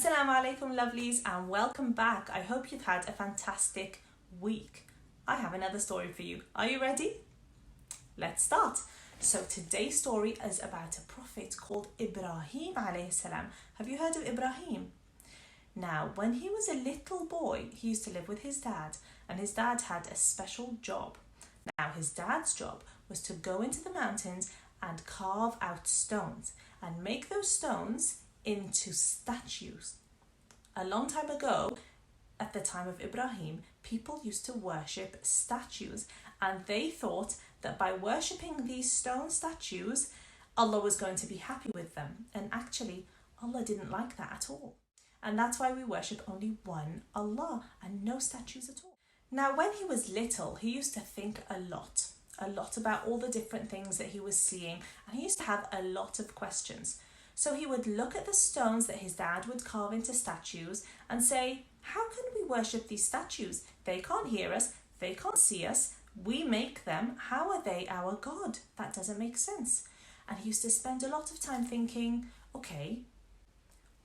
Assalamu alaikum lovelies and welcome back. I hope you've had a fantastic week. I have another story for you. Are you ready? Let's start. So today's story is about a prophet called Ibrahim alayhi salam. Have you heard of Ibrahim? Now, when he was a little boy, he used to live with his dad, and his dad had a special job. Now, his dad's job was to go into the mountains and carve out stones and make those stones into statues. A long time ago, at the time of Ibrahim, people used to worship statues, and they thought that by worshipping these stone statues, Allah was going to be happy with them. And actually, Allah didn't like that at all. And that's why we worship only one Allah and no statues at all. Now, when he was little, he used to think a lot about all the different things that he was seeing, and he used to have a lot of questions. So he would look at the stones that his dad would carve into statues and say, how can we worship these statues? They can't hear us, they can't see us, we make them, how are they our God? That doesn't make sense. And he used to spend a lot of time thinking, okay,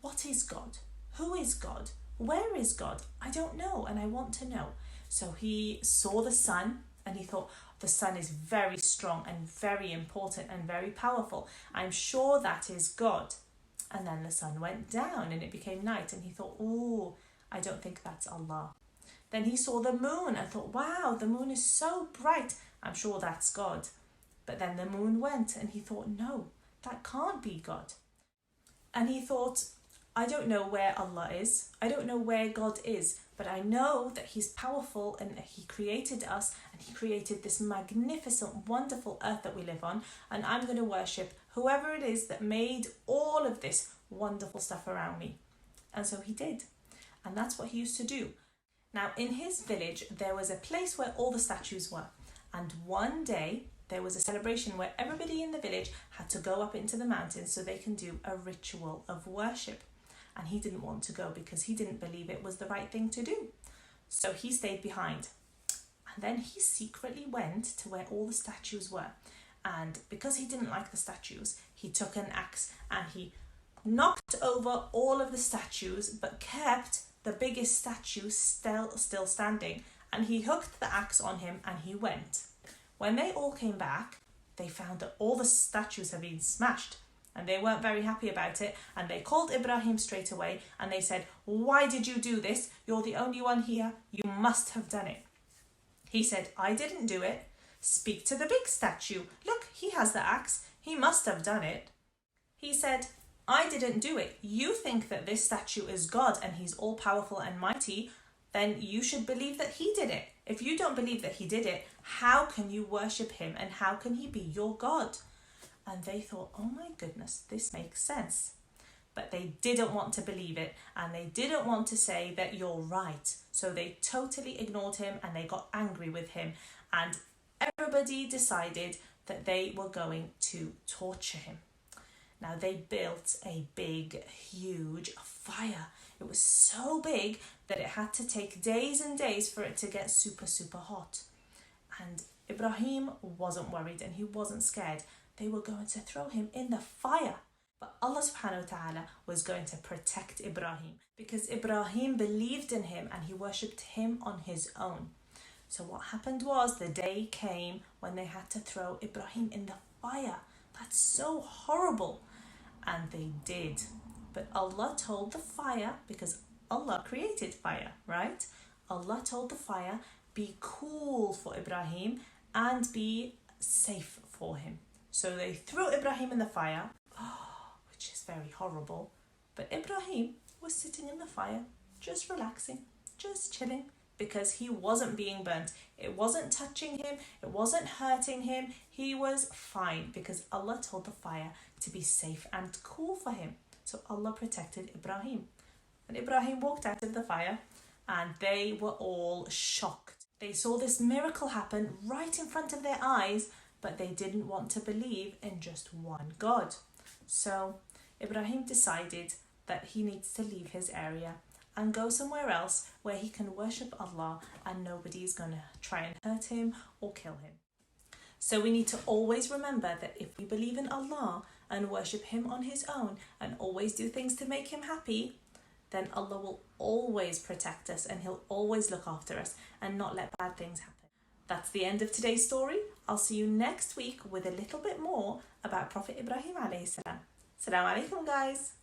what is God? Who is God? Where is God? I don't know and I want to know. So he saw the sun and he thought, the sun is very strong and very important and very powerful. I'm sure that is God. And then the sun went down and it became night and he thought, oh, I don't think that's Allah. Then he saw the moon and thought, wow, the moon is so bright. I'm sure that's God. But then the moon went and he thought, no, that can't be God. And he thought, I don't know where Allah is. I don't know where God is, but I know that he's powerful and he created us and he created this magnificent, wonderful earth that we live on. And I'm going to worship whoever it is that made all of this wonderful stuff around me. And so he did. And that's what he used to do. Now, in his village, there was a place where all the statues were. And one day, there was a celebration where everybody in the village had to go up into the mountains so they can do a ritual of worship. And he didn't want to go because he didn't believe it was the right thing to do. So he stayed behind. And then he secretly went to where all the statues were. And because he didn't like the statues, he took an axe and he knocked over all of the statues but kept the biggest statue still standing. And he hooked the axe on him and he went. When they all came back, they found that all the statues had been smashed. And they weren't very happy about it. And they called Ibrahim straight away and they said, why did you do this? You're the only one here. You must have done it. He said, I didn't do it. Speak to the big statue. Look, he has the axe. He must have done it. He said, I didn't do it. You think that this statue is God and he's all powerful and mighty, then you should believe that he did it. If you don't believe that he did it, how can you worship him and how can he be your God? And they thought, oh my goodness, this makes sense. But they didn't want to believe it and they didn't want to say that you're right. So they totally ignored him and they got angry with him. And everybody decided that they were going to torture him. Now they built a big, huge fire. It was so big that it had to take days and days for it to get super, super hot. And Ibrahim wasn't worried and he wasn't scared. They were going to throw him in the fire. But Allah subhanahu wa ta'ala was going to protect Ibrahim because Ibrahim believed in him and he worshipped him on his own. So what happened was the day came when they had to throw Ibrahim in the fire. That's so horrible. And they did. But Allah told the fire, because Allah created fire, right? Allah told the fire, be cool for Ibrahim and be safe for him. So they threw Ibrahim in the fire, which is very horrible. But Ibrahim was sitting in the fire, just relaxing, just chilling, because he wasn't being burnt. It wasn't touching him. It wasn't hurting him. He was fine because Allah told the fire to be safe and cool for him. So Allah protected Ibrahim. And Ibrahim walked out of the fire and they were all shocked. They saw this miracle happen right in front of their eyes, but they didn't want to believe in just one God. So Ibrahim decided that he needs to leave his area and go somewhere else where he can worship Allah and nobody is going to try and hurt him or kill him. So we need to always remember that if we believe in Allah and worship him on his own and always do things to make him happy, then Allah will always protect us and He'll always look after us and not let bad things happen. That's the end of today's story. I'll see you next week with a little bit more about Prophet Ibrahim alayhi salam. Assalamu alaikum, guys.